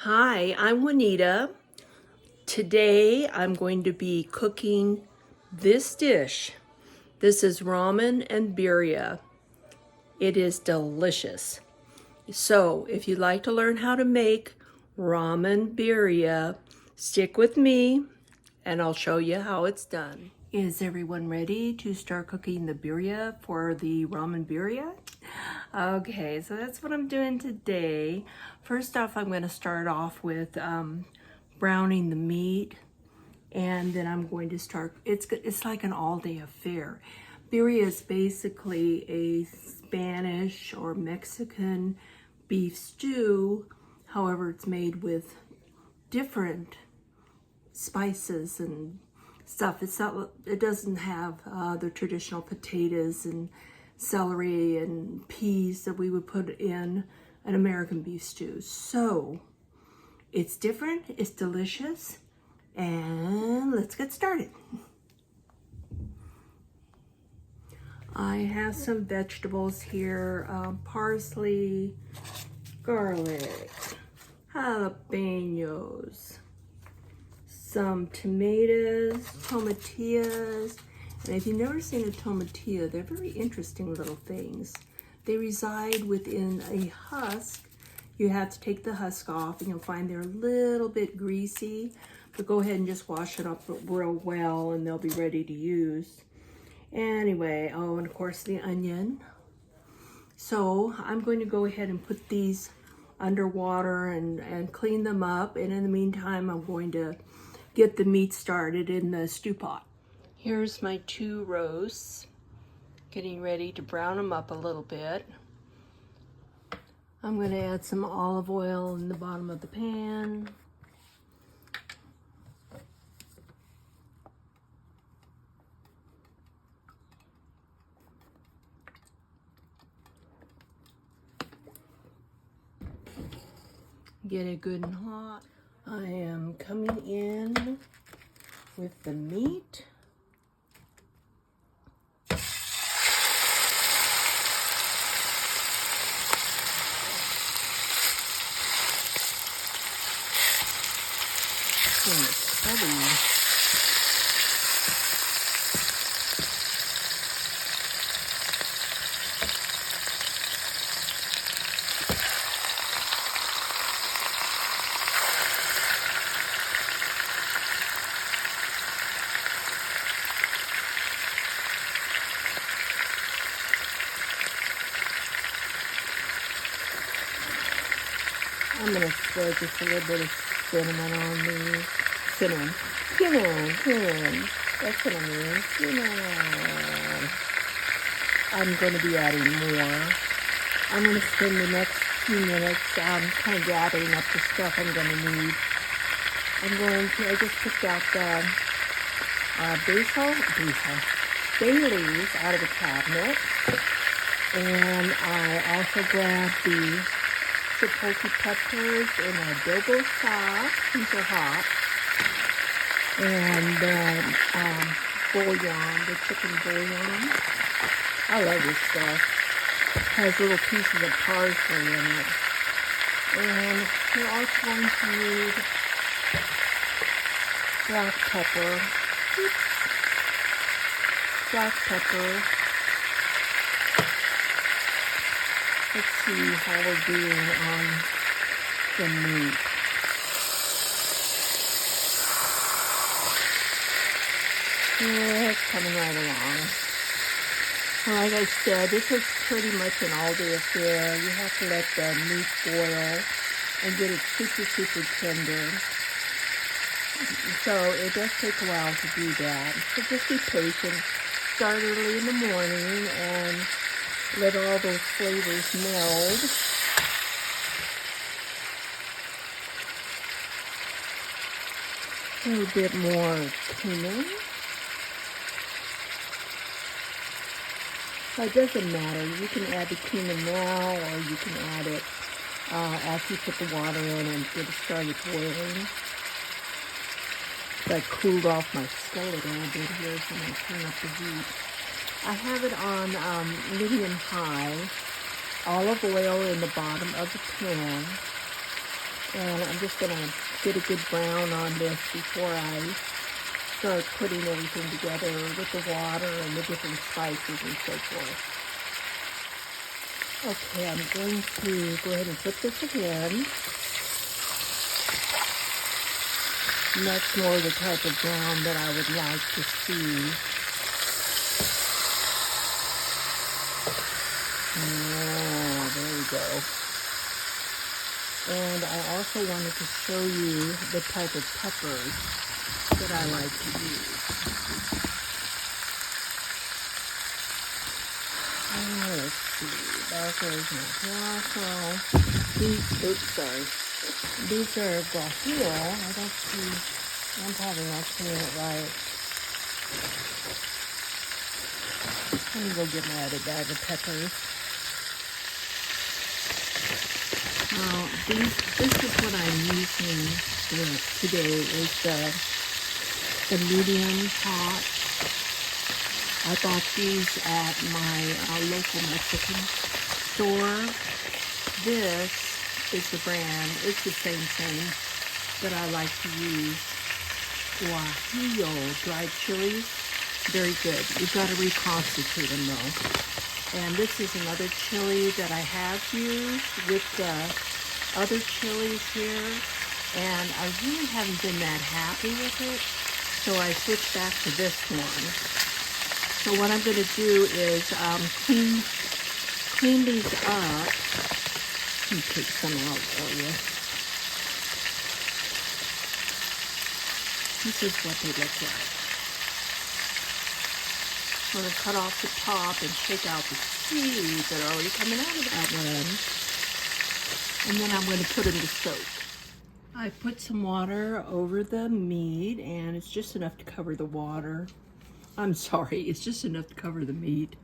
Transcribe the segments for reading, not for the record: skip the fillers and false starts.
Hi, I'm Juanita. Today I'm going to be cooking this dish. This is Ramen and Birria. It is delicious. So if you'd like to learn how to make Ramen Birria, stick with me and I'll show you how it's done. Is everyone ready to start cooking the birria for the Ramen Birria? Okay, so that's what I'm doing today. First off, I'm going to start off with browning the meat, and then I'm going to start, it's like an all-day affair. Birria is basically a Spanish or Mexican beef stew. However, it's made with different spices and stuff. It doesn't have the traditional potatoes and celery and peas that we would put in an American beef stew. So it's different, it's delicious, and let's get started. I have some vegetables here, parsley, garlic, jalapenos, some tomatoes, tomatillas. And if you've never seen a tomatilla, they're very interesting little things. They reside within a husk. You have to take the husk off, and you'll find they're a little bit greasy, but go ahead and just wash it up real well and they'll be ready to use. Anyway, oh, and of course the onion. So I'm going to go ahead and put these under water and clean them up. And in the meantime, I'm going to get the meat started in the stew pot. Here's my 2 roasts, getting ready to brown them up a little bit. I'm going to add some olive oil in the bottom of the pan. Get it good and hot. I am coming in with the meat. It's heavy. I'm going to spread just a little bit of cinnamon on the cinnamon. That's what I mean, cinnamon. I'm going to be adding more. I'm going to spend the next few minutes kind of gathering up the stuff I'm going to need. I just took out the bay leaves out of the cabinet. And I also grabbed the chipotle peppers in adobo sauce. These are hot. And then bouillon, the chicken bouillon. I love this stuff. Has little pieces of parsley in it. And you're also going to need black pepper. Black pepper. Let's see how we're doing on the meat. Yeah, it's coming right along. Like I said, this is pretty much an all-day affair. You have to let the meat boil and get it super, super tender. So it does take a while to do that. So just be patient. Start early in the morning and let all those flavors meld. A little bit more cumin. It doesn't matter. You can add the cumin now, or you can add it after you put the water in and get it started boiling. So I cooled off my skillet a little bit here, so I'm going to turn up the heat. I have it on medium high, olive oil in the bottom of the pan, And I'm just gonna get a good brown on this before I start putting everything together with the water and the different spices and so forth. Okay, I'm going to go ahead and put this again. And that's more the type of brown that I would like to see. Oh, there we go. And I also wanted to show you the type of peppers that I like to use. Oh, let's see. That goes my guaco. These, oops, sorry. These are guajillo. I don't see, I'm probably not saying it right. Let me go get my other bag of peppers. Now, this is what I'm using today is the medium pot. I bought these at my local Mexican store. This is the brand. It's the same thing that I like to use. Guajillo dried chilies. Very good. You've got to reconstitute them though. And this is another chili that I have used with the other chilies here. And I really haven't been that happy with it. So I switched back to this one. So what I'm going to do is clean these up. Let me take some out for you. This is what they look like. I'm going to cut off the top and shake out the seeds that are already coming out of that one. And then I'm going to put them to soak. I put some water over the meat, and it's just enough to cover the water. I'm sorry, it's just enough to cover the meat.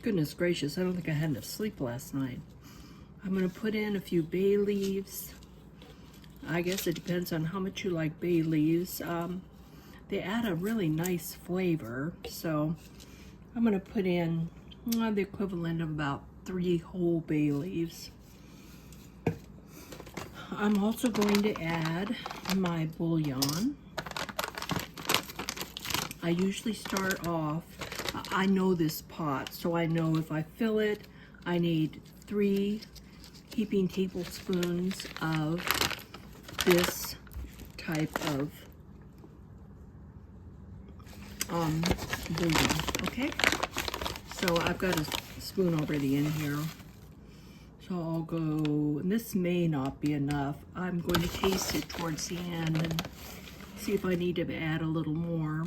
Goodness gracious, I don't think I had enough sleep last night. I'm going to put in a few bay leaves. I guess it depends on how much you like bay leaves. They add a really nice flavor, so I'm going to put in the equivalent of about 3 whole bay leaves. I'm also going to add my bouillon. I usually start off, I know this pot, so I know if I fill it, I need 3 heaping tablespoons of this type of bouillon, okay? So I've got a spoon already in here. So I'll go, and this may not be enough. I'm going to taste it towards the end and see if I need to add a little more.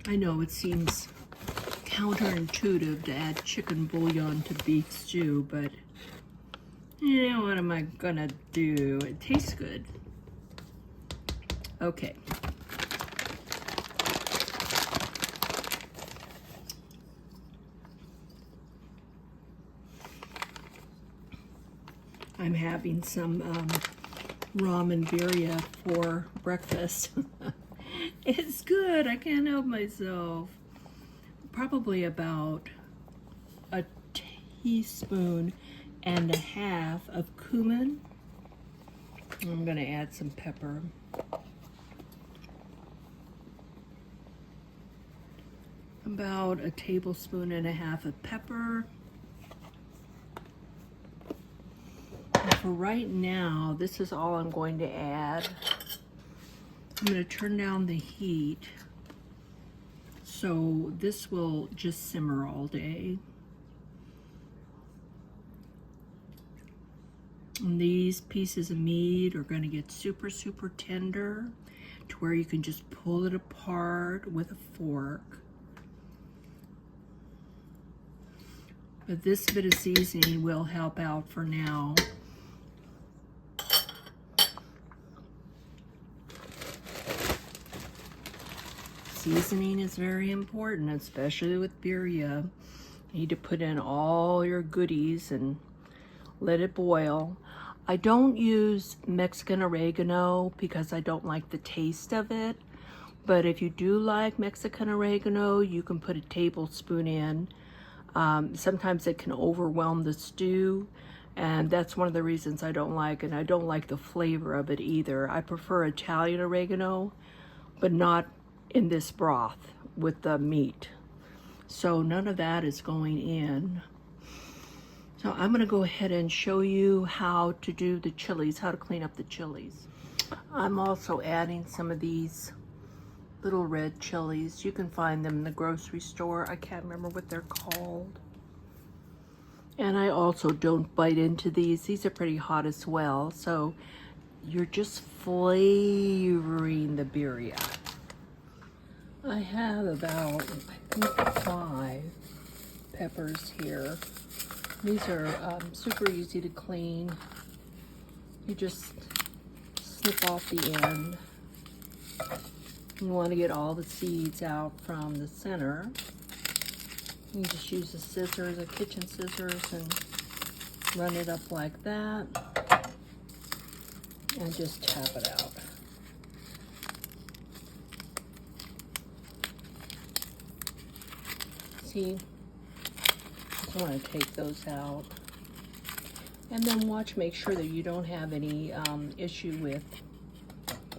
I know it seems counterintuitive to add chicken bouillon to beef stew, but you know, what am I gonna do? It tastes good. Okay. I'm having some Ramen Birria for breakfast. It's good, I can't help myself. Probably about a teaspoon and a half of cumin. I'm gonna add some pepper. About a tablespoon and a half of pepper. And for right now, this is all I'm going to add. I'm going to turn down the heat so this will just simmer all day. And these pieces of meat are going to get super, super tender to where you can just pull it apart with a fork. But this bit of seasoning will help out for now. Seasoning is very important, especially with birria. You need to put in all your goodies and let it boil. I don't use Mexican oregano because I don't like the taste of it. But if you do like Mexican oregano, you can put a tablespoon in. Sometimes it can overwhelm the stew, And that's one of the reasons I don't like it. I don't like the flavor of it either. I prefer Italian oregano, but not in this broth with the meat. So none of that is going in. So I'm gonna go ahead and show you how to do the chilies, how to clean up the chilies. I'm also adding some of these little red chilies. You can find them in the grocery store. I can't remember what they're called. And I also don't bite into these. These are pretty hot as well. So you're just flavoring the birria. I have about, I think, 5 peppers here. These are super easy to clean. You just snip off the end. You want to get all the seeds out from the center. You just use the scissors, a kitchen scissors, and run it up like that. And just tap it out. See? Just want to take those out. And then watch, make sure that you don't have any issue with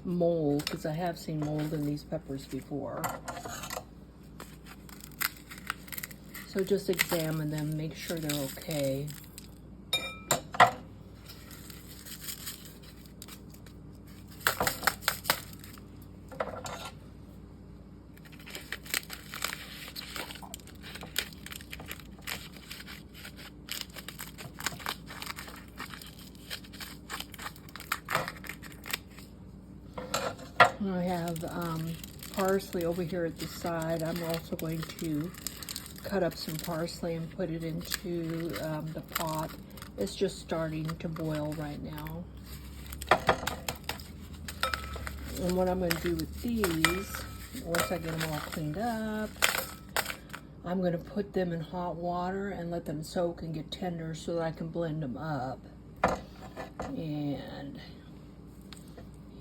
mold, because I have seen mold in these peppers before. So just examine them, make sure they're okay. I have parsley over here at the side. I'm also going to cut up some parsley and put it into the pot. It's just starting to boil right now. And what I'm going to do with these, once I get them all cleaned up, I'm going to put them in hot water and let them soak and get tender so that I can blend them up. And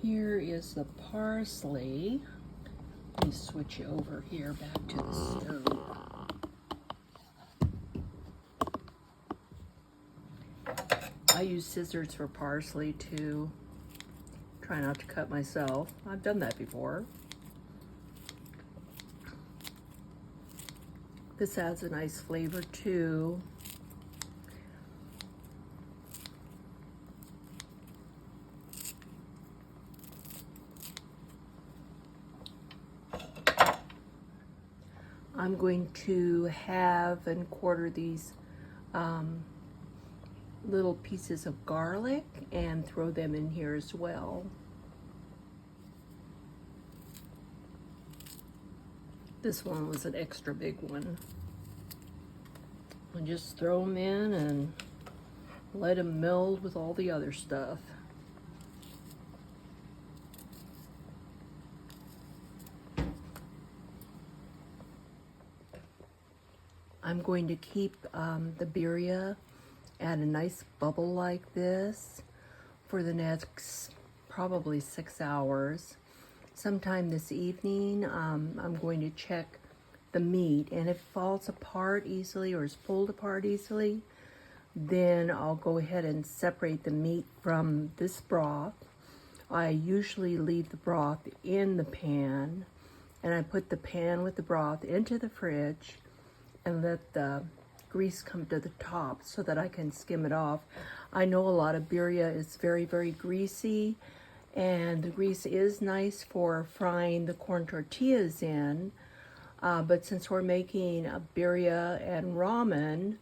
here is the parsley. Let me switch you over here back to the stove. I use scissors for parsley too. Try not to cut myself. I've done that before. This adds a nice flavor too. I'm going to have and quarter these little pieces of garlic and throw them in here as well. This one was an extra big one. And just throw them in and let them meld with all the other stuff. I'm going to keep the birria at a nice bubble like this for the next probably 6 hours. Sometime this evening, I'm going to check the meat, and if it falls apart easily or is pulled apart easily, then I'll go ahead and separate the meat from this broth. I usually leave the broth in the pan, and I put the pan with the broth into the fridge and let the grease come to the top so that I can skim it off. I know a lot of birria is very, very greasy, and the grease is nice for frying the corn tortillas in, but since we're making a birria and ramen,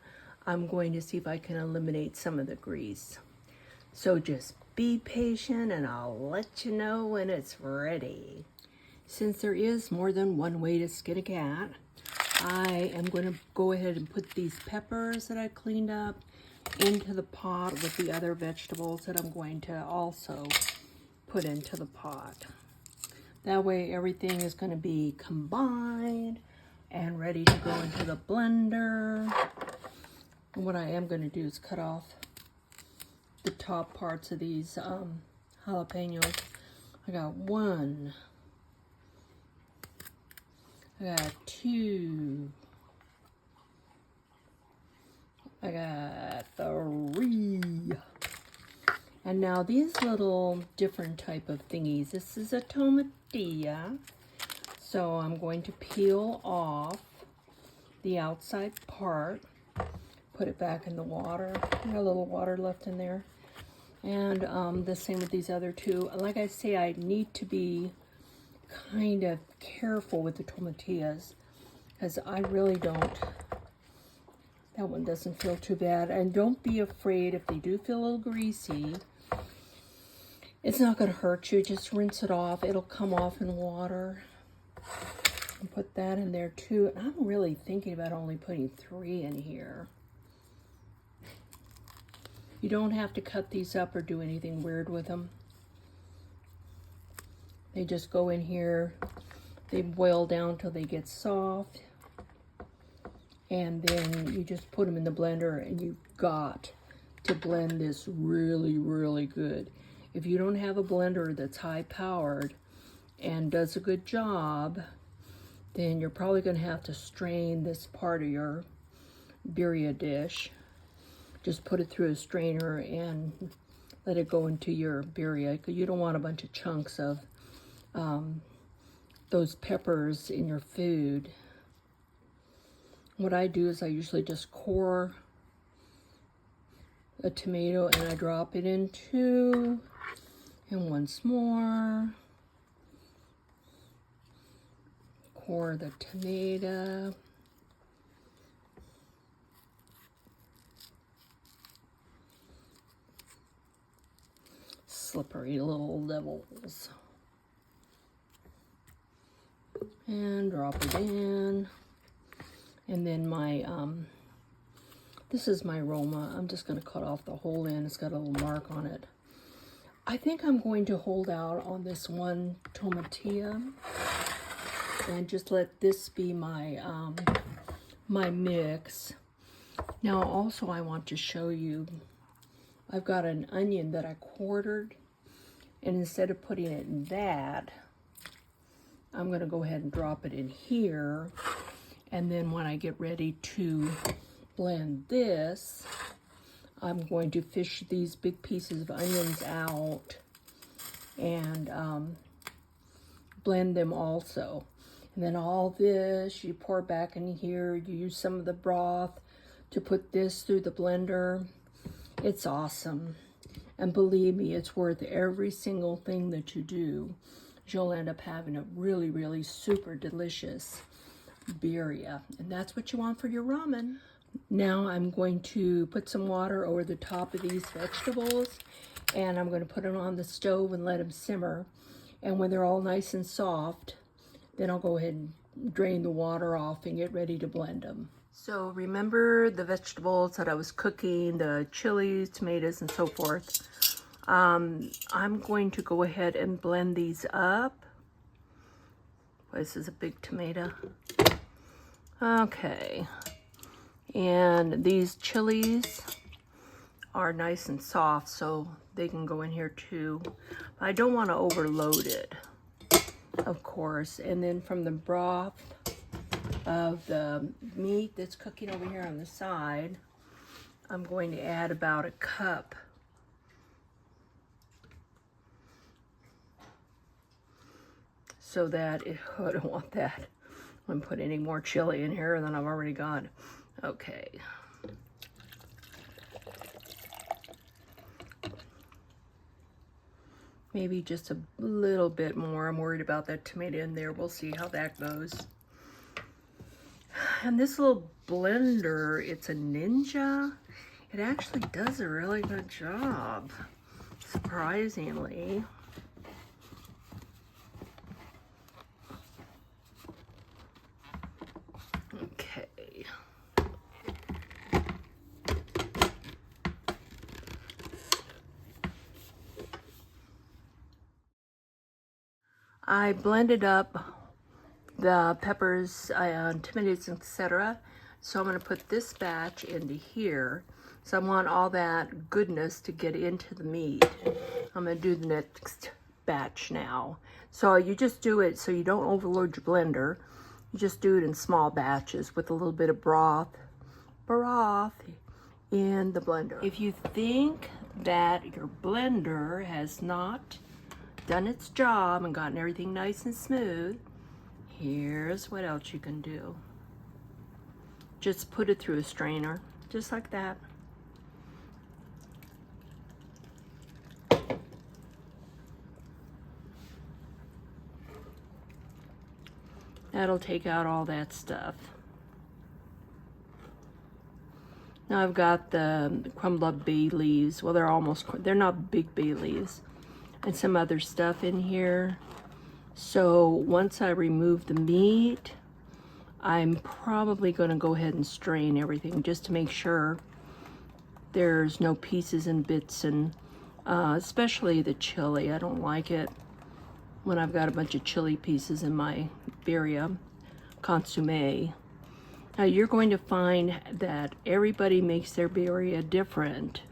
I'm going to see if I can eliminate some of the grease. So just be patient and I'll let you know when it's ready. Since there is more than one way to skin a cat, I am going to go ahead and put these peppers that I cleaned up into the pot with the other vegetables that I'm going to also put into the pot. That way everything is going to be combined and ready to go into the blender. And what I am going to do is cut off the top parts of these jalapenos. I got 1. I got 2. I got 3. And now these little different type of thingies. This is a tortilla. So I'm going to peel off the outside part, put it back in the water. Got a little water left in there. And the same with these other 2. Like I say, I need to be kind of careful with the tortillas because I really don't. That one doesn't feel too bad. And don't be afraid if they do feel a little greasy. It's not going to hurt you. Just rinse it off. It'll come off in water. And put that in there too. I'm really thinking about only putting 3 in here. You don't have to cut these up or do anything weird with them. They just go in here. They boil down till they get soft. And then you just put them in the blender, and you've got to blend this really, really good. If you don't have a blender that's high powered and does a good job, then you're probably going to have to strain this part of your birria dish. Just put it through a strainer and let it go into your birria, because you don't want a bunch of chunks of those peppers in your food. What I do is I usually just core a tomato and I drop it into, and once more, core the tomato. Slippery little devils. And drop it in. And then my, this is my Roma. I'm just going to cut off the whole end. It's got a little mark on it. I think I'm going to hold out on this one tomatilla and just let this be my, my mix. Now also I want to show you, I've got an onion that I quartered, and instead of putting it in that, I'm going to go ahead and drop it in here. And then when I get ready to blend this, I'm going to fish these big pieces of onions out and blend them also. And then all this, you pour back in here. You use some of the broth to put this through the blender. It's awesome. And believe me, it's worth every single thing that you do. You'll end up having a really, really super delicious birria. And that's what you want for your ramen. Now I'm going to put some water over the top of these vegetables, and I'm going to put them on the stove and let them simmer. And when they're all nice and soft, then I'll go ahead and drain the water off and get ready to blend them. So remember the vegetables that I was cooking, the chilies, tomatoes, and so forth. I'm going to go ahead and blend these up. This is a big tomato. Okay. And these chilies are nice and soft, so they can go in here too. I don't want to overload it, of course. And then from the broth of the meat that's cooking over here on the side, I'm going to add about a cup. So that, I don't want that. I'm putting any more chili in here than I've already got. Okay. Maybe just a little bit more. I'm worried about that tomato in there. We'll see how that goes. And this little blender, it's a Ninja. It actually does a really good job, surprisingly. Okay. I blended up the peppers, tomatoes, etc. So I'm going to put this batch into here. So I want all that goodness to get into the meat. I'm going to do the next batch now. So you just do it so you don't overload your blender. You just do it in small batches with a little bit of broth. in the blender. If you think that your blender has not done its job and gotten everything nice and smooth, here's what else you can do. Just put it through a strainer, just like that. That'll take out all that stuff. Now I've got the crumbled up bay leaves. Well, they're not big bay leaves. And some other stuff in here. So once I remove the meat, I'm probably going to go ahead and strain everything just to make sure there's no pieces and bits, and especially the chili. I don't like it when I've got a bunch of chili pieces in my birria consomme. Now you're going to find that everybody makes their birria different.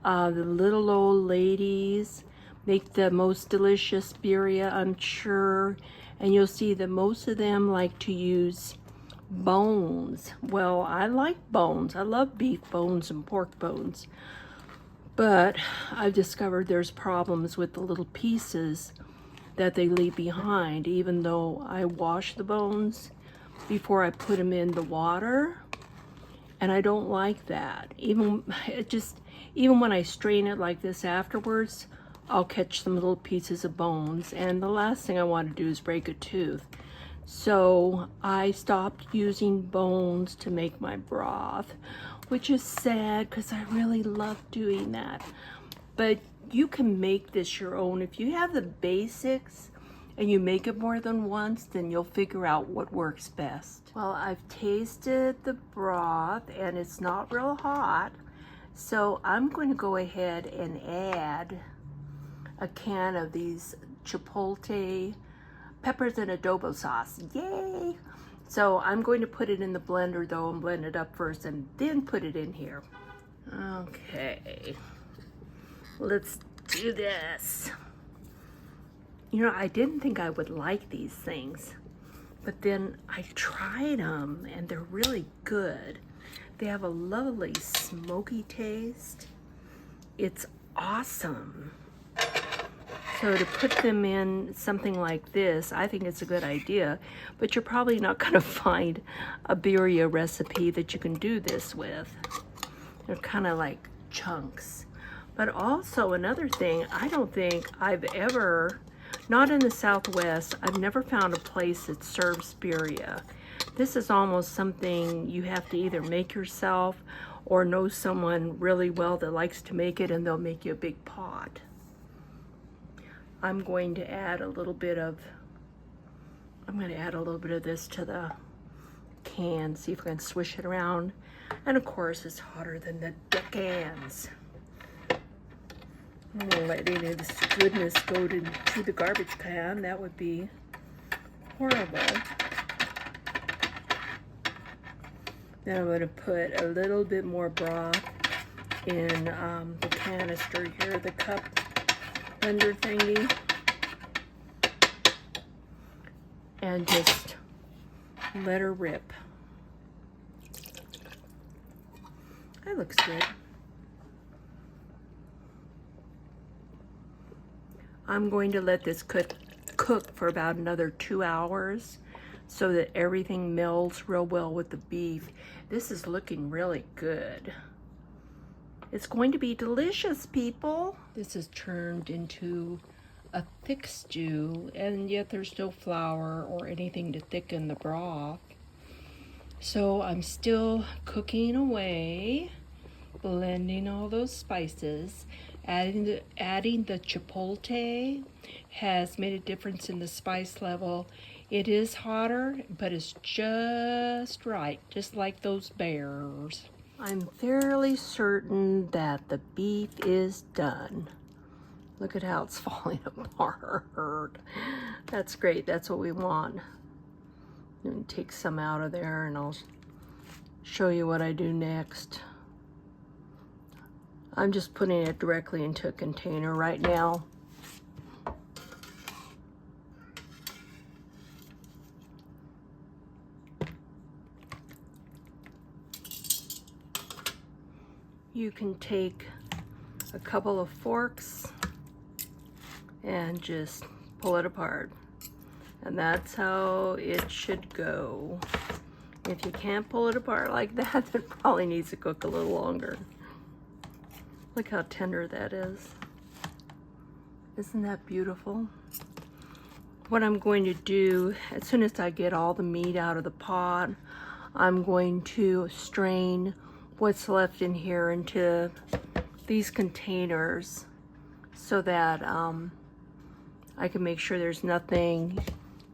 The little old ladies make the most delicious birria, I'm sure, and you'll see that most of them like to use bones. Well, I like bones. I love beef bones and pork bones, but I've discovered there's problems with the little pieces that they leave behind. Even though I wash the bones before I put them in the water, and I don't like that. Even when I strain it like this afterwards, I'll catch some little pieces of bones, and the last thing I want to do is break a tooth. So I stopped using bones to make my broth, which is sad because I really love doing that. But you can make this your own. If you have the basics and you make it more than once, then you'll figure out what works best. Well, I've tasted the broth and it's not real hot, so I'm going to go ahead and add a can of these chipotle peppers and adobo sauce. Yay! So I'm going to put it in the blender though and blend it up first and then put it in here. Okay, let's do this. You know, I didn't think I would like these things, but then I tried them and they're really good. They have a lovely smoky taste. It's awesome. So to put them in something like this, I think it's a good idea, but you're probably not going to find a birria recipe that you can do this with. They're kind of like chunks. But also another thing, I don't think I've ever, not in the Southwest, I've never found a place that serves birria. This is almost something you have to either make yourself or know someone really well that likes to make it, and they'll make you a big pot. I'm going to add a little bit of this to the can, see if I can swish it around. And of course, it's hotter than the cans. I won't let any of this goodness go to the garbage can. That would be horrible. Then I'm going to put a little bit more broth in the canister here, the cup blender thingy, and just let her rip. That looks good. I'm going to let this cook for about another 2 hours so that everything melds real well with the beef. This is looking really good. It's going to be delicious, people. This is turned into a thick stew, and yet there's no flour or anything to thicken the broth. So I'm still cooking away, blending all those spices. Adding the chipotle has made a difference in the spice level. It is hotter, but it's just right, just like those bears. I'm fairly certain that the beef is done. Look at how it's falling apart. That's great, that's what we want. I'm gonna take some out of there and I'll show you what I do next. I'm just putting it directly into a container right now. you can take a couple of forks and just pull it apart. And that's how it should go. If you can't pull it apart like that, it probably needs to cook a little longer. Look how tender that is. Isn't that beautiful? What I'm going to do, as soon as I get all the meat out of the pot, I'm going to strain what's left in here into these containers so that I can make sure there's nothing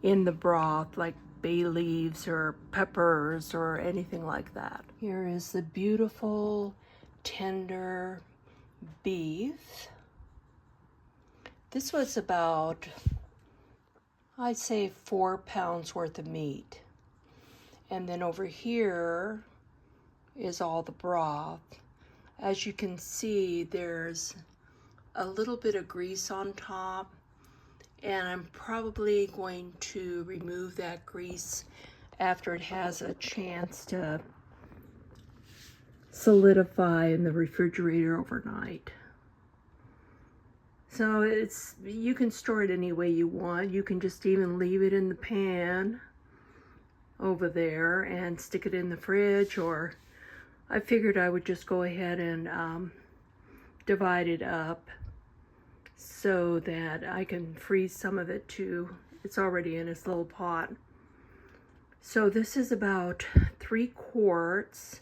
in the broth like bay leaves or peppers or anything like that. Here is the beautiful tender beef. This was about, I'd say, 4 pounds worth of meat. And then over here is all the broth. As you can see, there's a little bit of grease on top, and I'm probably going to remove that grease after it has a chance to solidify in the refrigerator overnight. So you can store it any way you want. You can just even leave it in the pan over there and stick it in the fridge, or I figured I would just go ahead and divide it up so that I can freeze some of it too. It's already in its little pot. So this is about 3 quarts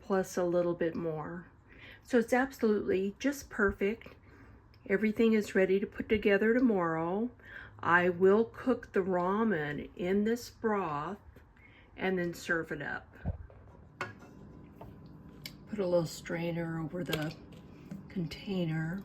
plus a little bit more. So it's absolutely just perfect. Everything is ready to put together tomorrow. I will cook the ramen in this broth and then serve it up. Put a little strainer over the container.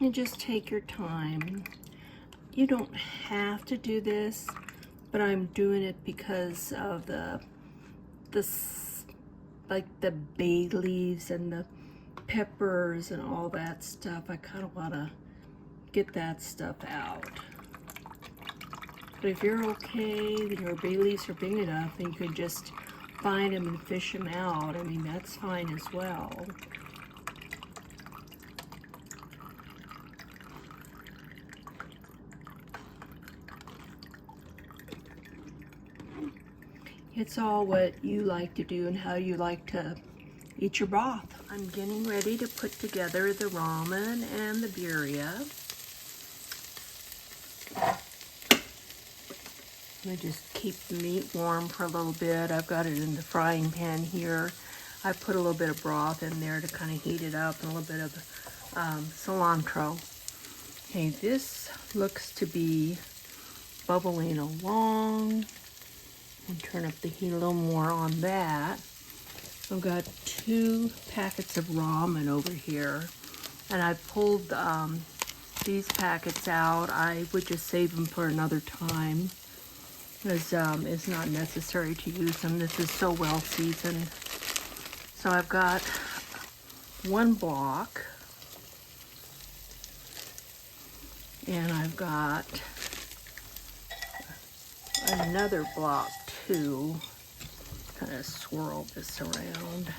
And just take your time. You don't have to do this, but I'm doing it because of the bay leaves and the peppers and all that stuff. I kind of want to get that stuff out. But if you're okay, then your bay leaves are big enough, and you can just find them and fish them out. I mean, that's fine as well. It's all what you like to do and how you like to eat your broth. I'm getting ready to put together the ramen and the birria. Let me just keep the meat warm for a little bit. I've got it in the frying pan here. I put a little bit of broth in there to kind of heat it up, and a little bit of cilantro. Okay, this looks to be bubbling along. And turn up the heat a little more on that. I've got 2 packets of ramen over here, and I pulled these packets out. I would just save them for another time, because it's not necessary to use them. This is so well seasoned. So I've got 1 block, and I've got another block too. Kind of swirl this around.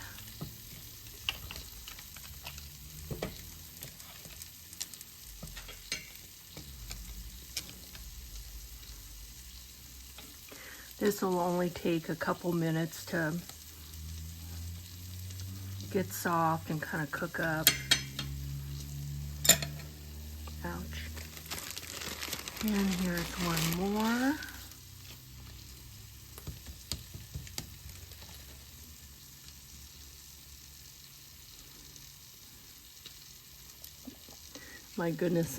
This will only take a couple minutes to get soft and kind of cook up. Ouch. And here's 1 more. My goodness.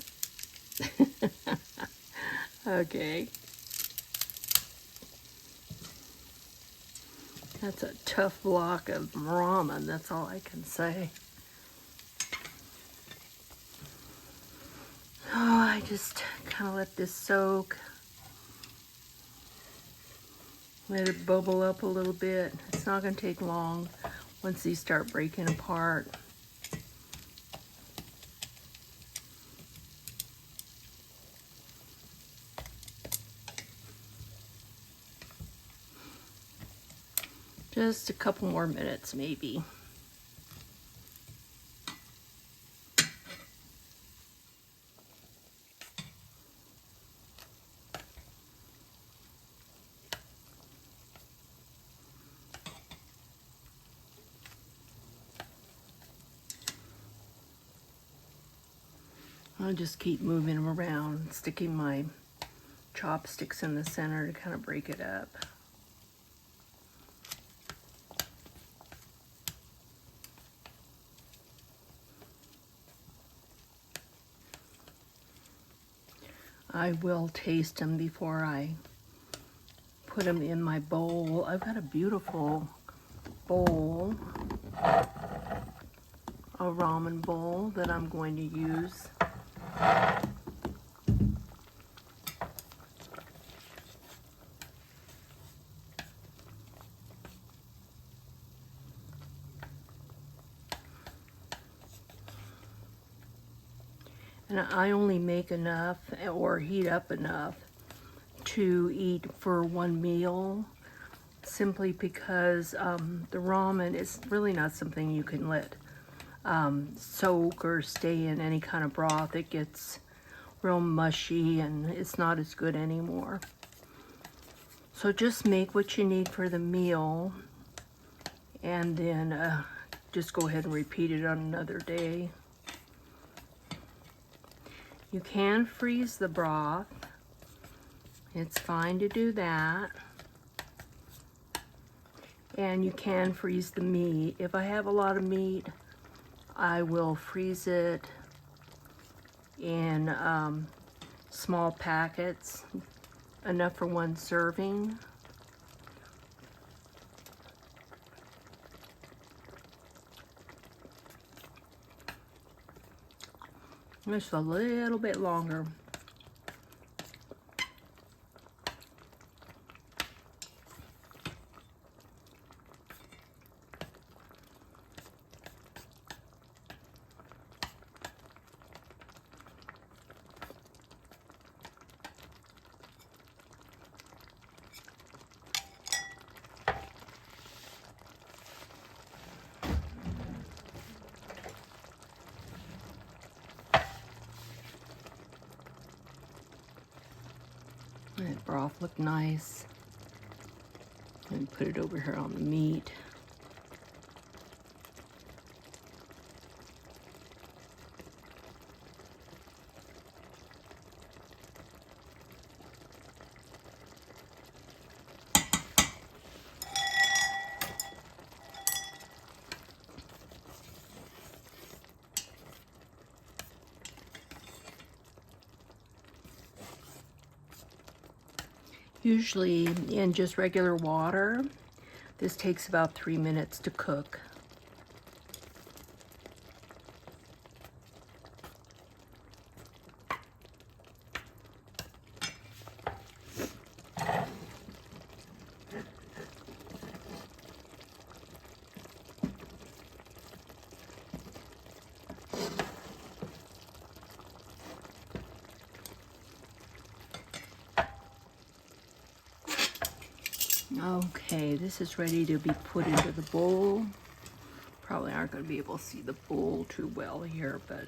Okay. That's a tough block of ramen, that's all I can say. I just kind of let this soak. Let it bubble up a little bit. It's not going to take long once these start breaking apart. Just a couple more minutes maybe. I'll just keep moving them around, sticking my chopsticks in the center to kind of break it up. I will taste them before I put them in my bowl. I've got a beautiful bowl, a ramen bowl that I'm going to use. And I only make enough or heat up enough to eat for one meal, simply because the ramen is really not something you can let soak or stay in any kind of broth. It gets real mushy and it's not as good anymore. So just make what you need for the meal, and then just go ahead and repeat it on another day. You can freeze the broth. It's fine to do that. And you can freeze the meat. If I have a lot of meat, I will freeze it in small packets, enough for one serving. Just a little bit longer. That broth looked nice. And put it over here on the meat. Usually in just regular water, this takes about 3 minutes to cook. Okay, this is ready to be put into the bowl. Probably aren't going to be able to see the bowl too well here, but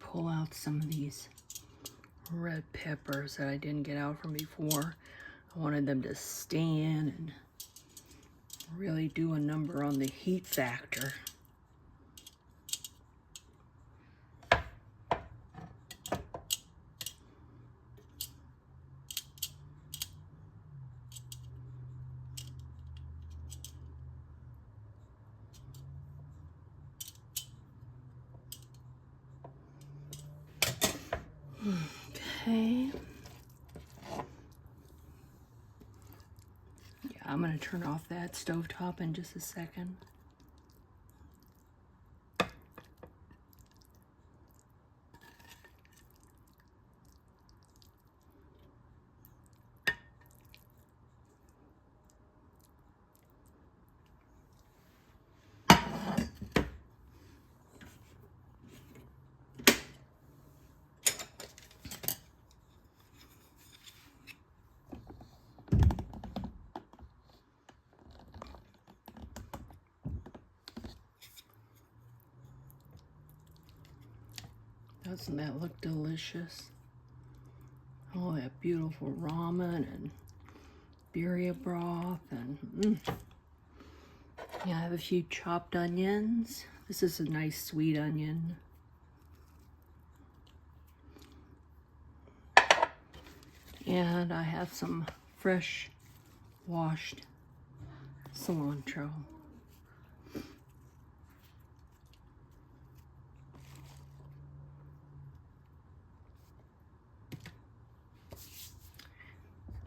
pull out some of these red peppers that I didn't get out from before. I wanted them to stand and really do a number on the heat factor. Okay. Yeah, I'm going to turn off that stovetop in just a second. Doesn't that look delicious? Oh, that beautiful ramen and birria broth and yeah, I have a few chopped onions. This is a nice sweet onion. And I have some fresh washed cilantro.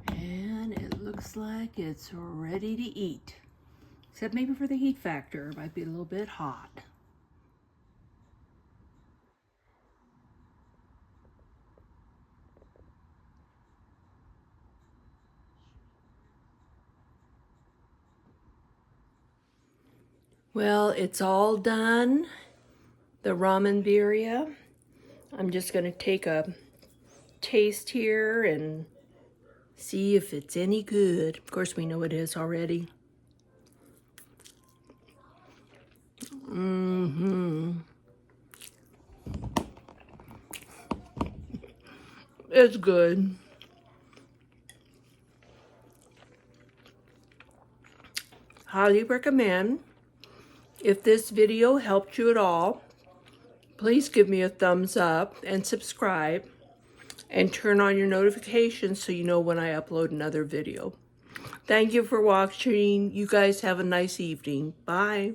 And it looks like it's ready to eat. Except maybe for the heat factor, it might be a little bit hot. Well, it's all done. The Ramen Birria. I'm just going to take a taste here and see if it's any good. Of course, we know it is already. It's good. Highly recommend. If this video helped you at all, please give me a thumbs up and subscribe and turn on your notifications so you know when I upload another video. Thank you for watching. You guys have a nice evening. Bye.